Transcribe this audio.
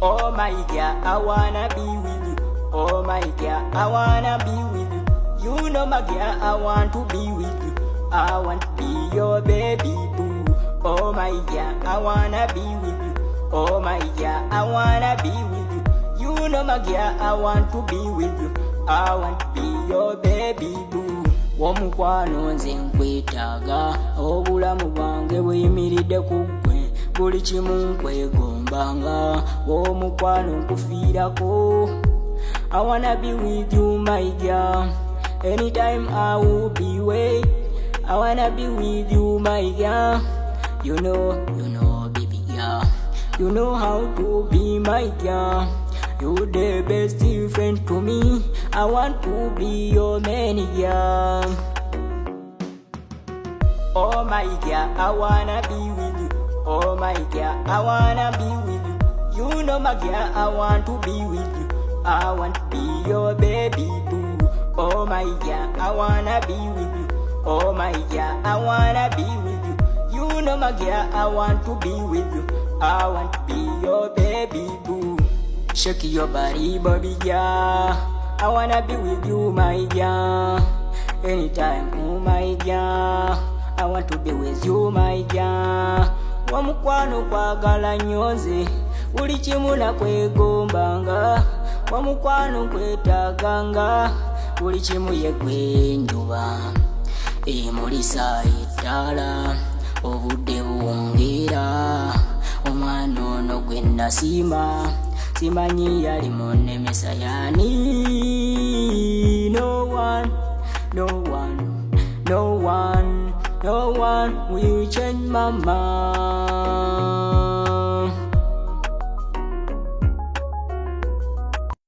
Oh my girl, I wanna be with you. Oh my girl, I wanna be with you. You know my girl, I want to be with you. I want to be your baby boo. Oh my girl, I wanna be with you. Oh my girl, I wanna be with you. You know my girl, I want to be with you. I want to be your baby boo. Omukwano nze nkwetaaga obulamu bwange buyimiridde ku ggwe buli kimu nkwegombanga omukwano nkufiirako. I wanna be with you my girl, anytime I will be with. I wanna be with you my girl, you know baby girl, you know how to be my girl. You the best friend to me. I want to be your man, girl. Oh my girl, I wanna be with you. Oh my girl, I wanna be with you. You know my girl, I want to be with you. I want to be your baby boo. Oh my girl, I wanna be with you. Oh my girl, I wanna be with you. You know my girl, I want to be with you. I want to be your baby boo. Shake your body, baby girl. I wanna be with you, my girl. Anytime, oh my girl. I want to be with you, my girl. Wamukwano kwagala nyoze, buli kimu nakwegombanga. Wamukwano nkwetaaganga, buli kimu yegwe njuba. Emulisa ettaala, obudde buwungeera. Omwana ono gwe nasima, simanyi yali munnemesa yani. No one will change my mind.